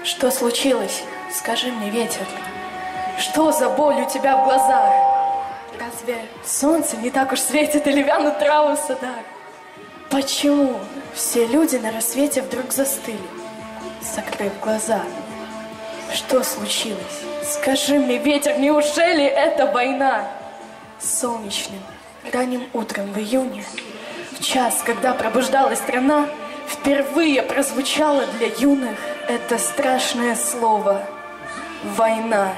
Что случилось? Скажи мне, ветер. Что за боль у тебя в глазах? Разве солнце не так уж светит или вянут травы в садах? Почему все люди на рассвете вдруг застыли, закрыв глаза? Что случилось? Скажи мне, ветер, неужели это война? Солнечным ранним утром в июне, в час, когда пробуждалась страна, впервые прозвучало для юных это страшное слово — война.